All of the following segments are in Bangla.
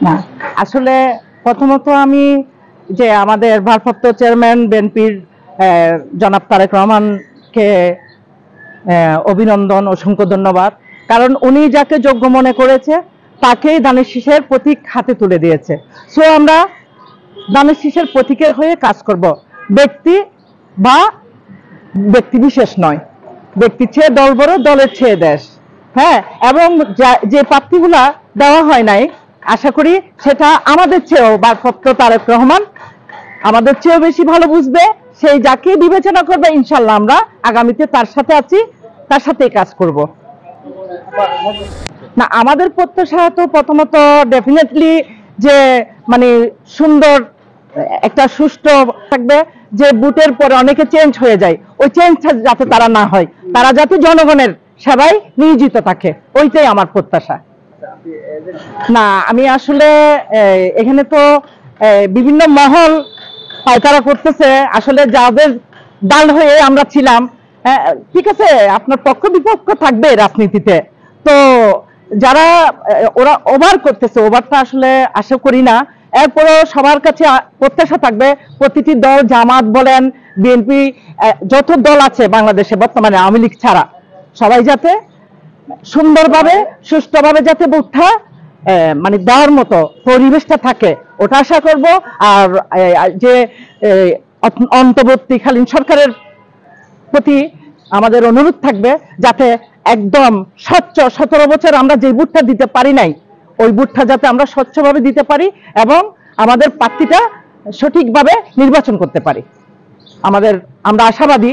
না, আসলে প্রথমত আমি যে আমাদের ভারপ্রাপ্ত চেয়ারম্যান বিএনপির জনাব তারেক রহমানকে অভিনন্দন, অসংখ্য ধন্যবাদ। কারণ উনি যাকে যোগ্য মনে করেছে তাকেই ধানের শীষের প্রতীক হাতে তুলে দিয়েছে। সো আমরা ধানের শীষের প্রতীকের হয়ে কাজ করব, ব্যক্তি বা ব্যক্তি বিশেষ নয়। ব্যক্তির চেয়ে দল বড়, দলের চেয়ে দেশ। হ্যাঁ, এবং যে প্রার্থীগুলা দেওয়া হয় নাই, আশা করি সেটা আমাদের চেয়েও ভারপ্রাপ্ত তারেক রহমান আমাদের চেয়েও বেশি ভালো বুঝবে। সেই যাকে বিবেচনা করবে ইনশাল্লাহ আমরা আগামীতে তার সাথে আছি, তার সাথেই কাজ করব। না, আমাদের প্রত্যাশা তো প্রথমত ডেফিনেটলি যে মানে সুন্দর একটা সুষ্ঠু থাকবে, যে বুটের পরে অনেকে চেঞ্জ হয়ে যায়, ওই চেঞ্জটা যাতে তারা না হয়, তারা যাতে জনগণের সেবায় নিয়োজিত থাকে, ওইটাই আমার প্রত্যাশা। না, আমি আসলে এখানে তো বিভিন্ন মহল পায়তারা করতেছে, আসলে যাদের দল হয়ে আমরা ছিলাম, ঠিক আছে, আপনার পক্ষ বিপক্ষ থাকবে রাজনীতিতে, তো যারা ওরা ওভার করতেছে, ওভারটা আসলে আশা করি না। এরপরেও সবার কাছে প্রত্যাশা থাকবে প্রতিটি দল, জামাত বলেন, বিএনপি, যত দল আছে বাংলাদেশে বর্তমানে আওয়ামী লীগ ছাড়া, সবাই যাতে সুন্দরভাবে সুষ্ঠুভাবে যাতে ভোটটা মানে দেওয়ার মতো পরিবেশটা থাকে, ওটা আশা করব। আর যে অন্তর্বর্তীকালীন সরকারের প্রতি আমাদের অনুরোধ থাকবে যাতে একদম স্বচ্ছ, 17 বছর আমরা যে ভোটটা দিতে পারি নাই, ওই ভোটটা যাতে আমরা স্বচ্ছভাবে দিতে পারি এবং আমাদের প্রার্থীটা সঠিকভাবে নির্বাচন করতে পারি। আমরা আশাবাদী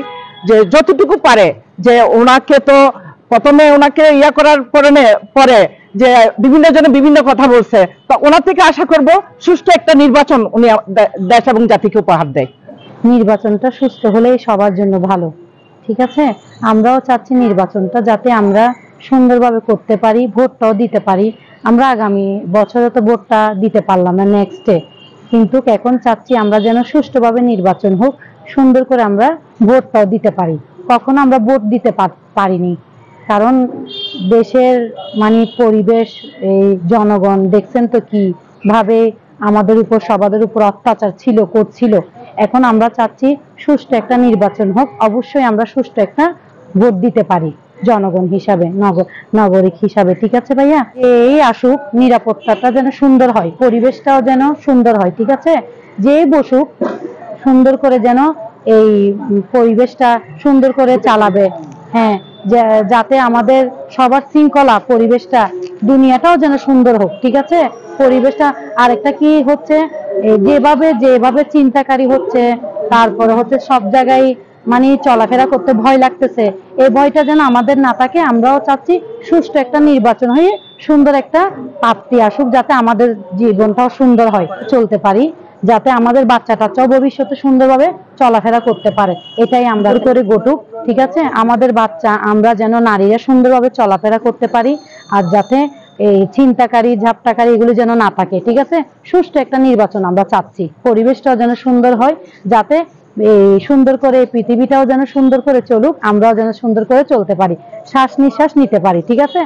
যে যতটুকু পারে, যে ওনাকে তো প্রথমে ওনাকে ইয়া করার পরে যে বিভিন্ন জনে বিভিন্ন কথা বলছে, তো ওনার থেকে আশা করব সুষ্ঠু একটা নির্বাচন উনি দেশ এবং জাতিকে উপহার দেয়। নির্বাচনটা সুষ্ঠু হলেই সবার জন্য ভালো, ঠিক আছে। আমরাও চাচ্ছি নির্বাচনটা যাতে আমরা সুন্দরভাবে করতে পারি, ভোটটাও দিতে পারি। আমরা আগামী বছরে তো ভোটটা দিতে পারলাম না, নেক্সটে, কিন্তু এখন চাচ্ছি আমরা যেন সুষ্ঠুভাবে নির্বাচন হোক, সুন্দর করে আমরা ভোটটাও দিতে পারি। কখনো আমরা ভোট দিতে পারিনি, কারণ দেশের মানে পরিবেশ, এই জনগণ দেখছেন তো কি ভাবে আমাদের উপর, সবাদের উপর অত্যাচার করছিল। এখন আমরা চাচ্ছি সুষ্ঠু একটা নির্বাচন হোক, অবশ্যই আমরা সুষ্ঠু একটা ভোট দিতে পারি জনগণ হিসাবে, নাগরিক হিসাবে, ঠিক আছে ভাইয়া। এই আসুক, নিরাপত্তাটা যেন সুন্দর হয়, পরিবেশটাও যেন সুন্দর হয়, ঠিক আছে। যে বসুক সুন্দর করে যেন এই পরিবেশটা সুন্দর করে চালাবে, হ্যাঁ, যাতে আমাদের সবার শৃঙ্খলা, পরিবেশটা, দুনিয়াটাও যেন সুন্দর হোক, ঠিক আছে। পরিবেশটা আরেকটা কি হচ্ছে, যেভাবে চিন্তাকারী হচ্ছে, তারপরে হচ্ছে সব জায়গায় মানে চলাফেরা করতে ভয় লাগতেছে, এই ভয়টা যেন আমাদের না থাকে। আমরাও চাচ্ছি সুষ্ঠু একটা নির্বাচন হয়ে সুন্দর একটা প্রাপ্তি আসুক, যাতে আমাদের জীবনটাও সুন্দর হয়, চলতে পারি, যাতে আমাদের বাচ্চা কাচ্চাও ভবিষ্যতে সুন্দরভাবে চলাফেরা করতে পারে, এটাই আমরা করে ঘটুক, ঠিক আছে। আমাদের বাচ্চা, আমরা যেন নারীরা সুন্দরভাবে চলাফেরা করতে পারি, আর যাতে এই চিন্তাকারী, ঝাপটাকারী এগুলো যেন না থাকে, ঠিক আছে। সুষ্ঠু একটা নির্বাচন আমরা চাচ্ছি, পরিবেশটাও যেন সুন্দর হয়, যাতে এই সুন্দর করে পৃথিবীটাও যেন সুন্দর করে চলুক, আমরাও যেন সুন্দর করে চলতে পারি, শ্বাস নিঃশ্বাস নিতে পারি, ঠিক আছে।